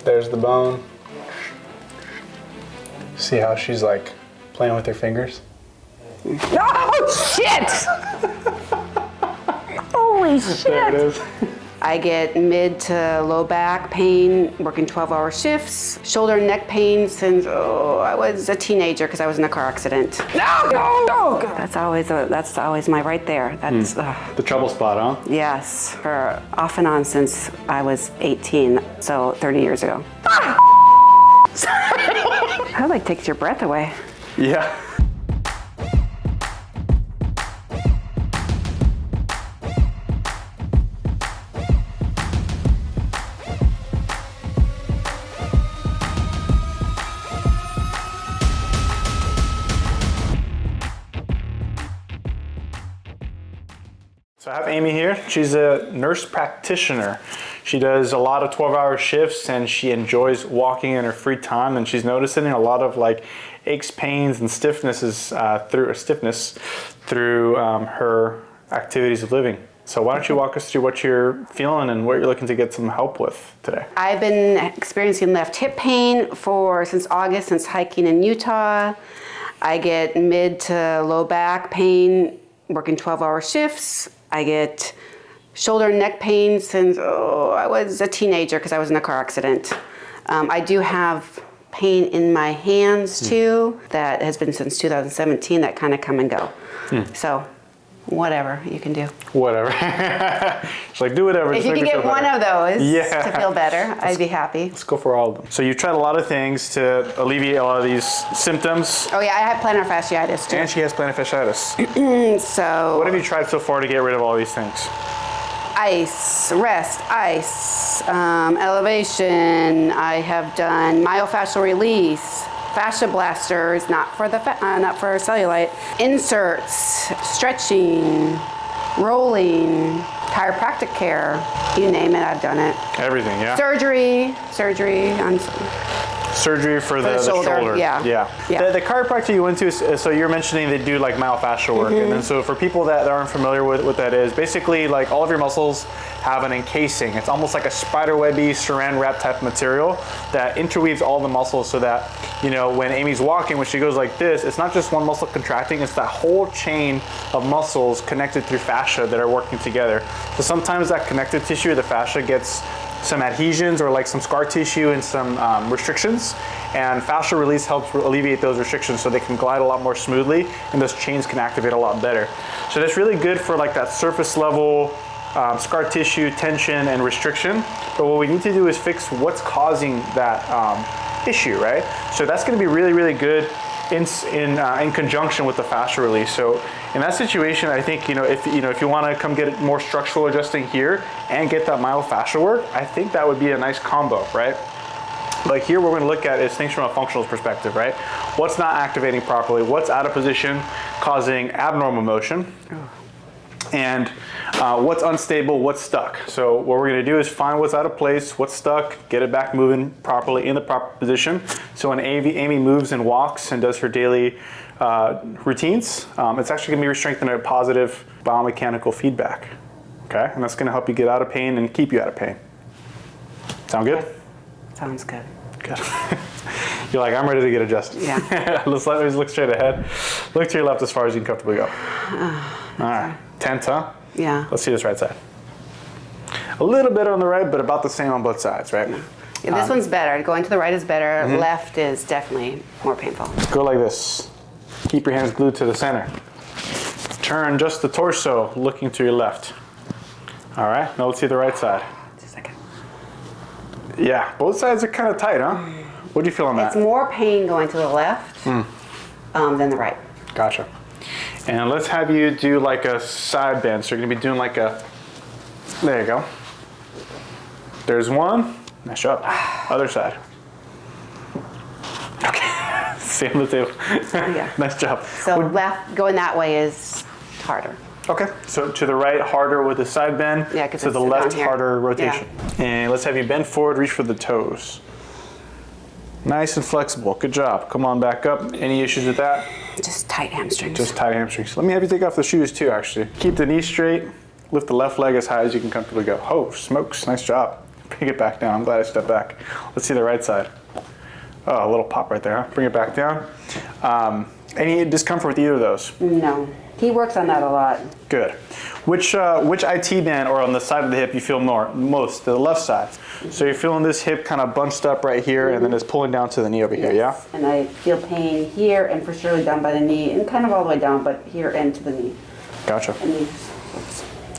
There's the bone. See how she's like playing with her fingers? Oh, shit! Holy shit! There it is. I get mid to low back pain, working 12-hour shifts, shoulder and neck pain since, I was a teenager because I was in a car accident. No! That's always my right there. That's, The trouble spot, huh? yes, for off and on since I was 18, so 30 years ago. That like takes your breath away. Yeah. So I have Amy here. She's a nurse practitioner. She does a lot of 12-hour shifts and she enjoys walking in her free time, and she's noticing a lot of like aches, pains, and stiffness through her activities of living. So why don't you walk us through what you're feeling and what you're looking to get some help with today? I've been experiencing left hip pain since August, since hiking in Utah. I get mid to low back pain, working 12-hour shifts. I get shoulder and neck pain since, I was a teenager because I was in a car accident. I do have pain in my hands too, that has been since 2017, that kind of come and go. So whatever you can do. Whatever. She's like, do whatever. If you can get one of those to feel better, I'd be happy. Let's go for all of them. So you've tried a lot of things to alleviate a lot of these symptoms. Oh yeah, I have plantar fasciitis too. And she has plantar fasciitis. So what have you tried so far to get rid of all these things? Ice, rest, ice, elevation. I have done myofascial release, fascia blasters, not for cellulite, inserts, stretching, rolling, chiropractic care. You name it, I've done it. Everything, yeah. Surgery. Surgery for the shoulder. Yeah. The chiropractor you went to, so you're mentioning they do like myofascial work, and then so for people that aren't familiar with what that is, basically like all of your muscles have an encasing. It's almost like a spiderwebby saran wrap type material that interweaves all the muscles so that, when Amy's walking, when she goes like this, it's not just one muscle contracting, it's that whole chain of muscles connected through fascia that are working together. So sometimes that connective tissue of the fascia gets some adhesions or like some scar tissue and some restrictions, and fascial release helps alleviate those restrictions so they can glide a lot more smoothly and those chains can activate a lot better. So that's really good for like that surface level scar tissue, tension, and restriction. But what we need to do is fix what's causing that issue, right? So that's going to be really, really good in conjunction with the fascia release. So in that situation, I think if you want to come get more structural adjusting here and get that myofascial work, I think that would be a nice combo, right? Like here, what we're going to look at is things from a functional perspective, right? What's not activating properly? What's out of position, causing abnormal motion? And what's unstable, what's stuck. So what we're going to do is find what's out of place, what's stuck, get it back moving properly in the proper position. So when Amy moves and walks and does her daily routines, it's actually going to be strengthening a positive biomechanical feedback. Okay, and that's going to help you get out of pain and keep you out of pain. Sound good? Sounds good. Good. You're like, I'm ready to get adjusted. Yeah. Let's look straight ahead. Look to your left as far as you can comfortably go. All right. Tense, huh? Yeah. Let's see this right side. A little bit on the right, but about the same on both sides, right? Yeah, this one's better. Going to the right is better. Left is definitely more painful. Go like this. Keep your hands glued to the center. Turn just the torso, looking to your left. All right, now let's see the right side. Just a second. Yeah, both sides are kind of tight, huh? What do you feel on that? It's more pain going to the left than the right. Gotcha. And let's have you do like a side bend. So you're gonna be doing like a, there you go. There's one. Nice job. Other side. Okay. See on the table. Yeah. Nice job. So left, going that way is harder. Okay. So to the right, harder with the side bend. Yeah, because to the left, harder rotation. Yeah. And let's have you bend forward, reach for the toes. Nice and flexible. Good job. Come on back up. Any issues with that? Just tight hamstrings. Just tight hamstrings. Let me have you take off the shoes too, actually. Keep the knee straight. Lift the left leg as high as you can comfortably go. Oh, smokes. Nice job. Bring it back down. I'm glad I stepped back. Let's see the right side. Oh, a little pop right there, huh? Bring it back down. Any discomfort with either of those? No. He works on that a lot. Good. Which IT band or on the side of the hip you feel most? The left side. So you're feeling this hip kind of bunched up right here, and then it's pulling down to the knee over here, yeah? And I feel pain here and for sure down by the knee, and kind of all the way down, but here and to the knee. Gotcha. And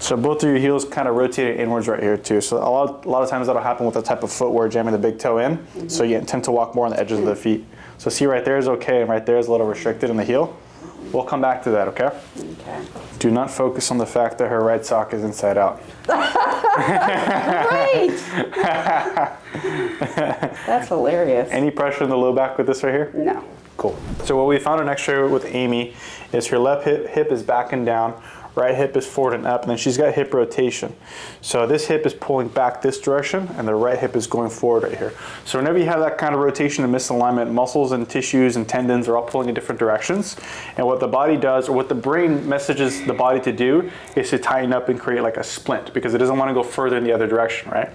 So both of your heels kind of rotated inwards right here too. So a lot of times that'll happen with the type of footwear jamming the big toe in. So you tend to walk more on the edges of the feet. So see right there is okay, and right there is a little restricted in the heel. We'll come back to that, okay? Okay. Do not focus on the fact that her right sock is inside out. Great! That's hilarious. Any pressure in the low back with this right here? No. Cool. So what we found an extra with Amy is her left hip is back and down, right hip is forward and up, and then she's got hip rotation. So this hip is pulling back this direction, and the right hip is going forward right here. So whenever you have that kind of rotation and misalignment, muscles and tissues and tendons are all pulling in different directions. And what the body does, or what the brain messages the body to do, is to tighten up and create like a splint, because it doesn't want to go further in the other direction, right?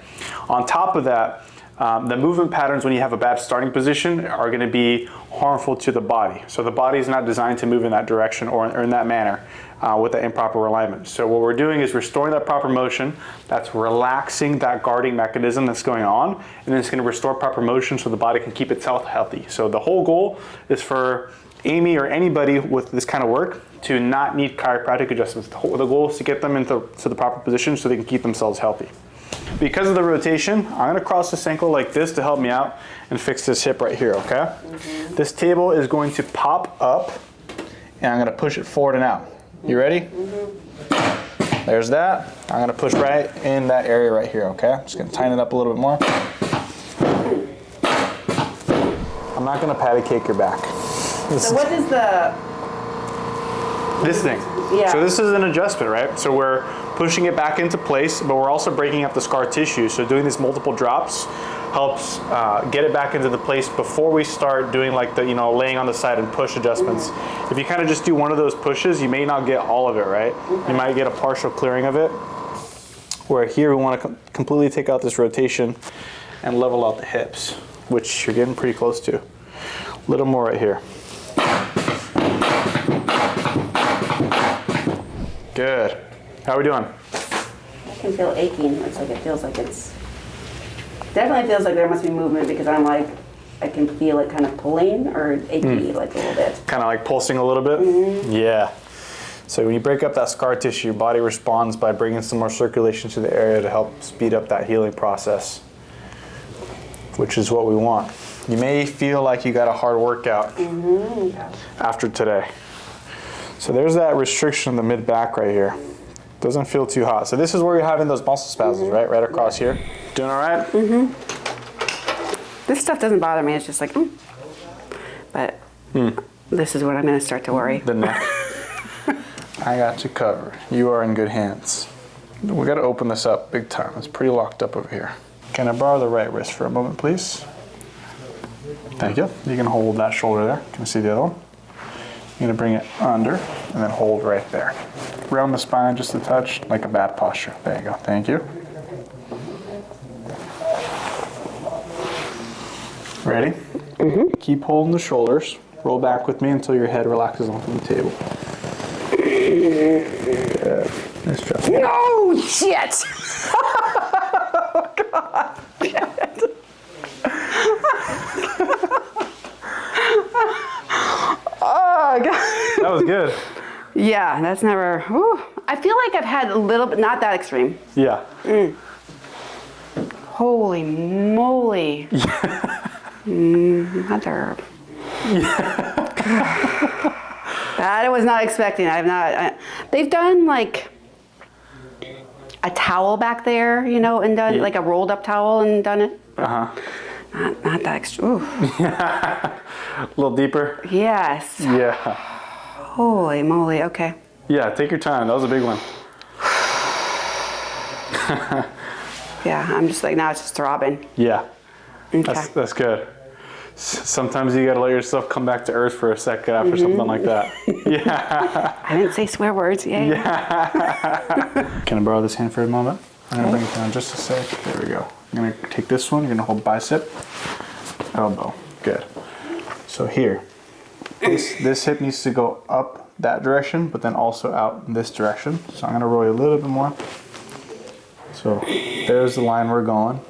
On top of that, the movement patterns when you have a bad starting position are going to be harmful to the body. So the body is not designed to move in that direction or in that manner with the improper alignment. So what we're doing is restoring that proper motion. That's relaxing that guarding mechanism that's going on, and then it's going to restore proper motion so the body can keep itself healthy. So the whole goal is for Amy or anybody with this kind of work to not need chiropractic adjustments. The goal is to get them into the proper position so they can keep themselves healthy. Because of the rotation, I'm going to cross this ankle like this to help me out and fix this hip right here, okay? This table is going to pop up, and I'm going to push it forward and out. You ready? There's that. I'm going to push right in that area right here, okay? I'm just going to tighten it up a little bit more. I'm not going to patty cake your back. So what is this thing. Yeah. So this is an adjustment, right? So we're pushing it back into place, but we're also breaking up the scar tissue. So doing these multiple drops helps get it back into the place before we start doing like the, laying on the side and push adjustments. If you kind of just do one of those pushes, you may not get all of it, right? You might get a partial clearing of it. Where here we want to completely take out this rotation and level out the hips, which you're getting pretty close to. A little more right here. Good. How are we doing? I can feel aching. It feels like it's definitely feels like there must be movement, because I'm like, I can feel it kind of pulling or achy like a little bit. Kind of like pulsing a little bit? Yeah. So when you break up that scar tissue, your body responds by bringing some more circulation to the area to help speed up that healing process, which is what we want. You may feel like you got a hard workout after today. So there's that restriction in the mid back right here. Doesn't feel too hot. So this is where you're having those muscle spasms, right? Right across here. Doing all right? This stuff doesn't bother me. It's just like, but this is what I'm going to start to worry. The neck. I got you covered. You are in good hands. We got to open this up big time. It's pretty locked up over here. Can I borrow the right wrist for a moment, please? Thank you. You can hold that shoulder there. Can I see the other one? You're going to bring it under and then hold right there. Round the spine just a touch, like a bad posture. There you go. Thank you. Ready? Keep holding the shoulders. Roll back with me until your head relaxes onto the table. Good. Nice job. No, shit! Oh, God. Oh, God. That was good. Yeah, that's never. Whew. I feel like I've had a little bit, not that extreme. Yeah. Holy moly. Mother. That I was not expecting. They've done like a towel back there, and done like a rolled up towel and done it. Not that extreme. A little deeper? Yes. Yeah. Holy moly, okay. Yeah, take your time. That was a big one. Yeah, I'm just like, now it's just throbbing. Yeah. Okay. That's good. Sometimes you gotta let yourself come back to earth for a second after something like that. Yeah. I didn't say swear words, yay. Yeah. Can I borrow this hand for a moment? I'm gonna bring it down just a sec. There we go. I'm gonna take this one. You're gonna hold bicep, elbow. Good. So here, this hip needs to go up that direction, but then also out in this direction. So I'm gonna roll you a little bit more. So there's the line we're going.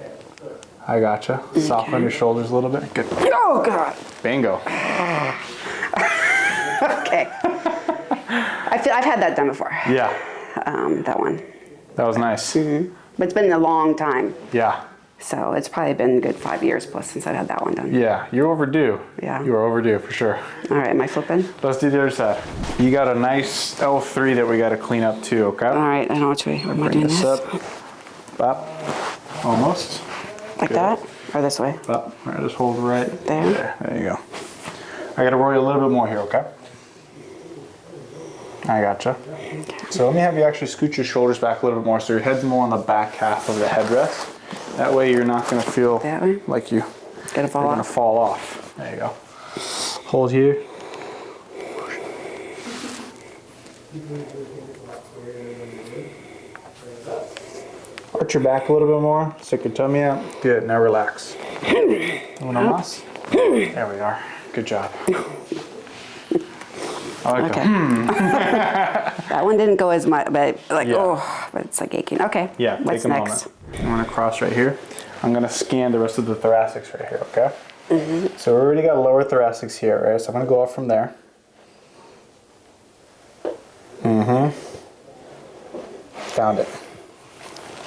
I gotcha. Soften your shoulders a little bit. Good. Oh God. Bingo. Okay. I've had that done before. Yeah. That one. That was nice. But it's been a long time. Yeah. So it's probably been a good 5 years plus since I had that one done. Yeah. You're overdue. Yeah. You are overdue for sure. All right, am I flipping? Let's do the other side. You got a nice L3 that we got to clean up too, okay? All right, I know which way. Am I doing this? Up. Almost. Like Good. that? Or this way? Up. All right, just hold right There? There you go. I got to roll you a little bit more here, okay? I gotcha. Okay. So let me have you actually scoot your shoulders back a little bit more so your head's more on the back half of the headrest. That way you're not going to feel That way? like you're Gonna fall going to off. fall off. There you go. Hold here. Arch your back a little bit more. Stick your tummy out. Good. Now relax. Uno más. There we are. Good job. I like Okay. that. That one didn't go as much, but like, Yeah. oh, but it's like aching. Okay. Yeah, What's take a next? moment. I'm gonna cross right here. I'm gonna scan the rest of the thoracics right here, okay? So we already got lower thoracics here, right? So I'm gonna go up from there. Found it.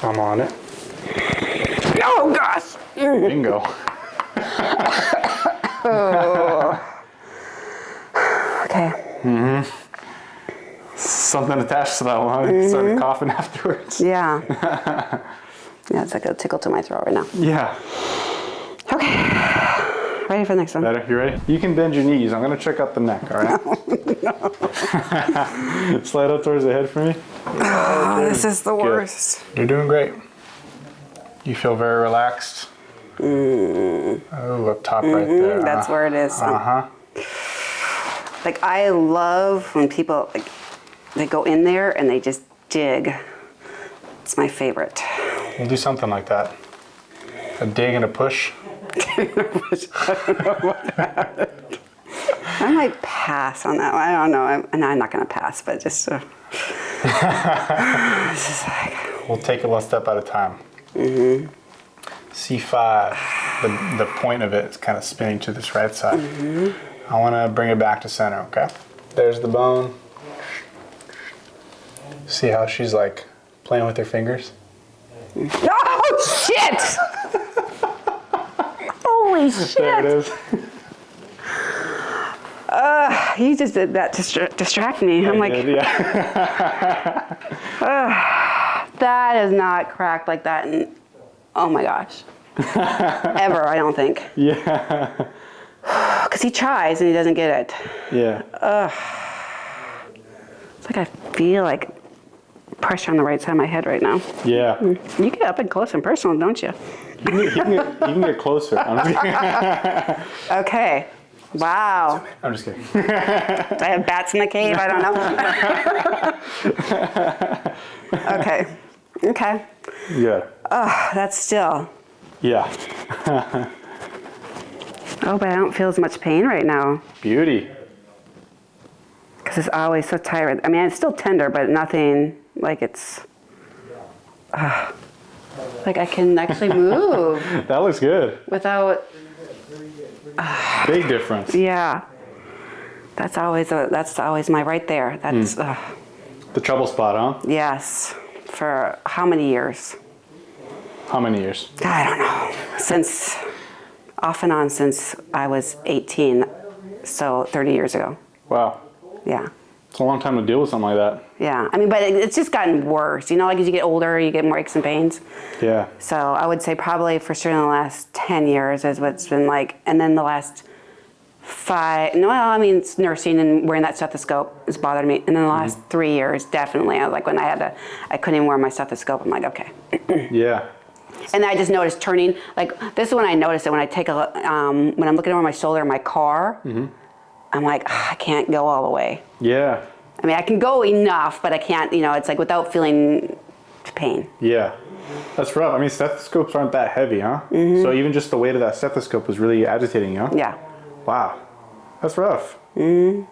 I'm on it. Oh gosh. Bingo. Okay. Something attached to that one. I started coughing afterwards. Yeah. Yeah, it's like a tickle to my throat right now. Yeah. Okay. Ready for the next one? Better? You ready? You can bend your knees. I'm gonna check out the neck, all right? Slide up towards the head for me. Oh, this is the Good. worst. You're doing great. You feel very relaxed. Oh, up top right there. That's where it is. Like I love when people like they go in there and they just dig. It's my favorite. We'll do something like that. A dig and a push. I might pass on that one. I don't know. I'm not going to pass, but just this is like We'll take it one step at a time. C5, the point of it is kind of spinning to this right side. I want to bring it back to center, okay? There's the bone. See how she's like playing with her fingers? oh shit! Holy shit! There it is. You just did that to distract me. I'm like, Yeah. that is not cracked like that. And oh my gosh, ever? I don't think. Yeah. Because he tries and he doesn't get it. Yeah. It's like I feel like pressure on the right side of my head right now. Yeah. You get up and close and personal, don't you? You can get closer. I'm just kidding. Okay. Wow. I'm just kidding. Do I have bats in the cave? I don't know. Okay. Okay. Yeah. Oh, that's still. Yeah. Oh, but I don't feel as much pain right now. Beauty. Because it's always so tired. I mean, it's still tender, but nothing like it's. Like I can actually move That looks good. without. Big difference. Yeah. That's always my right there. That's The trouble spot, huh? yes. For how many years? How many years? I don't know. Since off and on since I was 18, so 30 years ago. Wow. Yeah. It's a long time to deal with something like that. Yeah. I mean, but it's just gotten worse. You know, like as you get older, you get more aches and pains. Yeah. So I would say probably for sure in the last 10 years is what it's been like. And then the last 5, no, I mean, it's nursing and wearing that stethoscope has bothered me. And then the last 3 years, definitely. I was like, when I couldn't even wear my stethoscope, I'm like, okay. Yeah. And I just noticed turning, like, this is when I noticed it, when I take a look, when I'm looking over my shoulder in my car, I'm like, I can't go all the way. Yeah. I mean, I can go enough, but I can't, you know, it's like without feeling pain. Yeah. That's rough. I mean, stethoscopes aren't that heavy, huh? So even just the weight of that stethoscope was really agitating, huh? Yeah. Wow. That's rough. So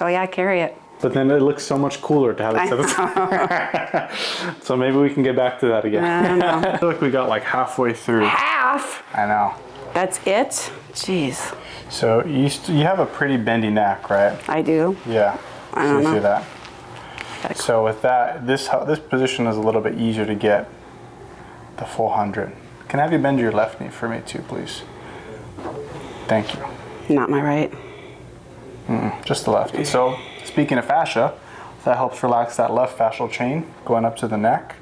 yeah, I carry it. But then it looks so much cooler to have a stethoscope. So maybe we can get back to that again. I don't know. I feel like we got like halfway through. Half? I know. That's it? Jeez. So you have a pretty bendy neck, right? I do. Yeah. I don't know. See that? So with that, this position is a little bit easier to get the full 100. Can I have you bend your left knee for me too, please? Thank you. Not my right. Just the left. So speaking of fascia, that helps relax that left fascial chain going up to the neck.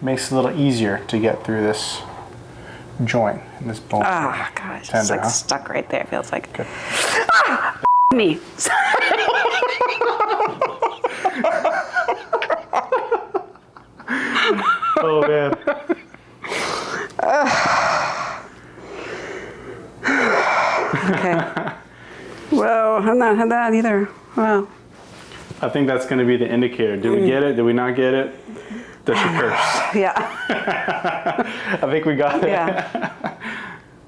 Makes it a little easier to get through this joint and this bone. Oh gosh, Tender, it's like huh? stuck right there. It feels like. Good. Ah, me. Oh man. Okay. Whoa, I've not had that either. Wow. I think that's going to be the indicator. Did we get it? Did we not get it? That's your curse. Yeah. I think we got it. Yeah.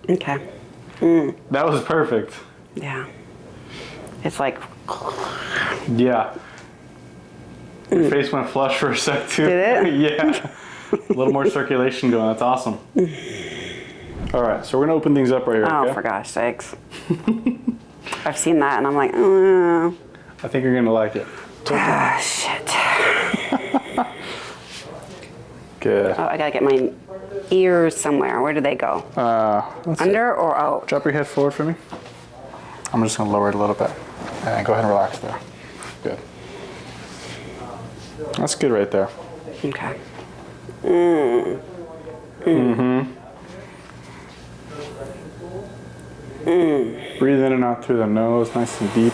Okay. That was perfect. Yeah. It's like. Yeah. Your face went flush for a sec too. Did it? Yeah. A little more circulation going. That's awesome. All right, so we're gonna open things up right here. Oh, Okay? for gosh sakes. I've seen that and I'm like, I think you're gonna like it. ah, shit. Good. Oh, I gotta get my ears somewhere. Where do they go? Under or out? Drop your head forward for me. I'm just gonna lower it a little bit. And go ahead and relax there. Good. That's good right there. Okay. Breathe in and out through the nose, nice and deep.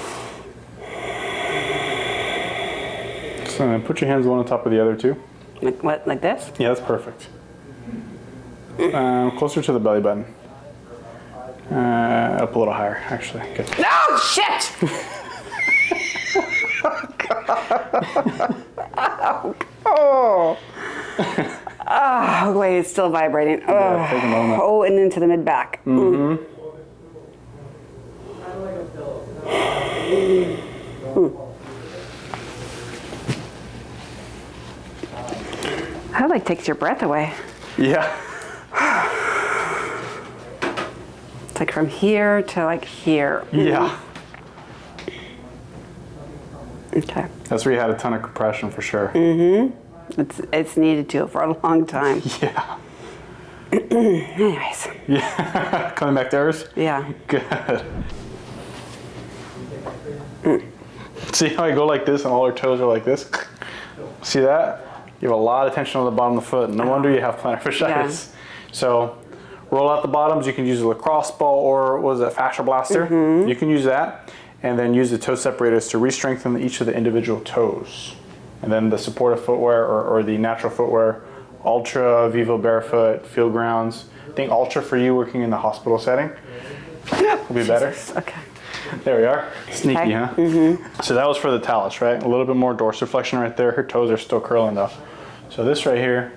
So then put your hands one on top of the other too. Like what? Like this? Yeah, that's perfect. Closer to the belly button. Up a little higher, actually. Good. No, shit! Oh. Oh, wait, it's still vibrating. Oh, Yeah, take a moment. oh, and into the mid back. That like takes your breath away. Yeah. It's like from here to like here. Yeah. Okay. That's where you had a ton of compression for sure. It's needed to for a long time. Yeah. Anyways. Yeah. Coming back to ours? Yeah. Good. See how I go like this and all our toes are like this? See that? You have a lot of tension on the bottom of the foot. No wonder you have plantar fasciitis. So roll out the bottoms. You can use a lacrosse ball or what was it, fascia blaster. You can use that. And then use the toe separators to re-strengthen each of the individual toes. And then the supportive footwear or the natural footwear, Ultra, Vivo Barefoot, Field Grounds. I think Ultra for you working in the hospital setting will be better. Okay. There we are. Sneaky, Okay. huh? So that was for the talus, right? A little bit more dorsiflexion right there. Her toes are still curling though. So this right here,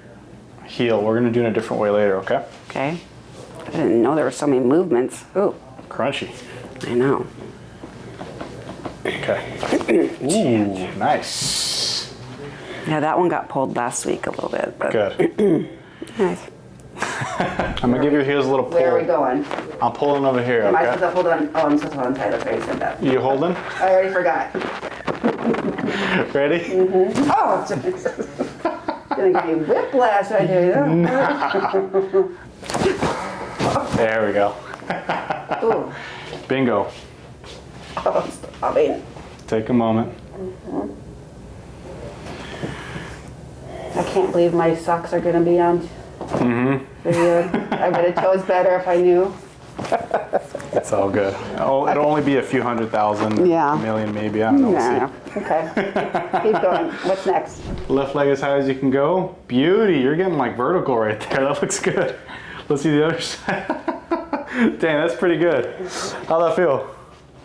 heel, we're gonna do it in a different way later, okay? Okay. I didn't know there were so many movements. Ooh, Crunchy. I know. Okay. Ooh, nice. Yeah, that one got pulled last week a little bit. But Good. nice. I'm gonna give your heels a little pull. Where are we going? I'm pulling over here, Am I okay? supposed to hold on? Oh, I'm supposed to hold on tight. I already said that. You holding? I already forgot. Ready? Oh, it's gonna give me whiplash right here. There we go. Ooh. Bingo. Oh, stop it. Take a moment. I can't believe my socks are gonna be on. Video. I bet it chose better if I knew. It's all good. Oh, it'll only be a few 100,000, Yeah. million maybe. I don't know. We'll No. Okay. Keep going. What's next? see. Left leg as high as you can go. Beauty. You're getting like vertical right there. That looks good. Let's see the other side. Dang, that's pretty good. How'd that feel?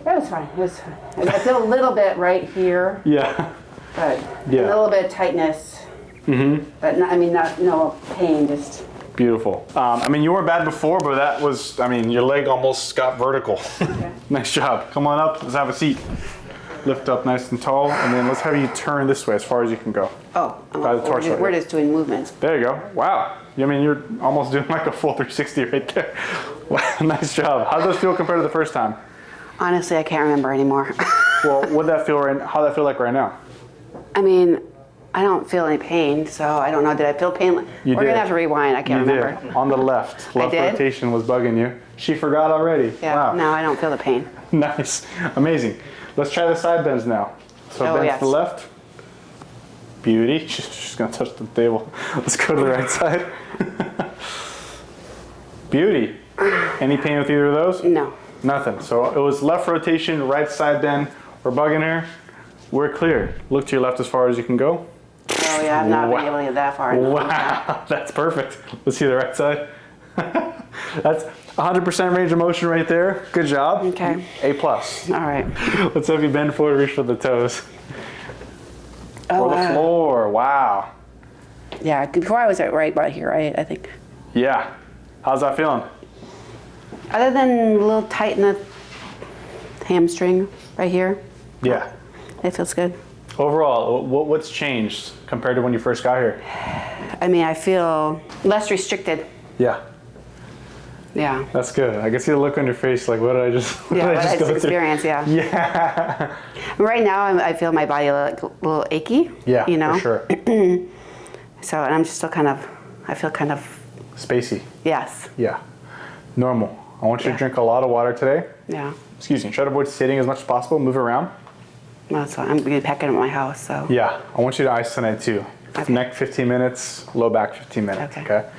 It was fine. It was fine. I feel a little bit right here, Yeah. but Yeah. a little bit of tightness But not, I mean, no pain, just. Beautiful. I mean, you weren't bad before, but that was, I mean, your leg almost got vertical. Okay. Nice job. Come on up, let's have a seat. Lift up nice and tall, and then let's have you turn this way as far as you can go. Oh, By the torso, we're yeah. just doing movements. There you go. Wow. I mean, you're almost doing like a full 360 right there. Wow, nice job. How does that feel compared to the first time? Honestly, I can't remember anymore. Well, how'd that feel like right now? I mean, I don't feel any pain, so I don't know. Did I feel pain? We're going to have to rewind. I can't remember. Did. On the left. Left did? rotation was bugging you. She forgot already. Yeah, Wow. no, I don't feel the pain. Nice. Amazing. Let's try the side bends now. So bend yes. to the left. Beauty. She's going to touch the table. Let's go to the right side. Beauty. Any pain with either of those? No. Nothing. So it was left rotation, right side bend. We're bugging her. We're clear. Look to your left as far as you can go. Oh yeah, I've not been able to get that far. Wow, that's perfect. Let's see the right side. That's 100% range of motion right there. Good job. Okay. A plus. All right. Let's have you bend forward, reach for the toes. Oh, Or the floor. Wow. Yeah, before I was right here, right? I think. Yeah. How's that feeling? Other than a little tight in the hamstring right here, Yeah. it feels good. Overall, what's changed compared to when you first got here? I mean, I feel less restricted. Yeah. Yeah. That's good. I can see the look on your face, like, what did I just, what Yeah, did I just go through? experience, yeah. Yeah. Right now, I feel my body a little achy. Yeah, you know? for sure. So, and I'm just still kind of, I feel kind of. Spacey. Yes. Yeah. Normal. I want you to drink a lot of water today. Yeah. Excuse me. Try to avoid sitting as much as possible. Move around. Well, that's why I'm going to be packing up my house, so. Yeah. I want you to ice tonight too. Okay. Neck 15 minutes, low back 15 minutes. Okay. Okay.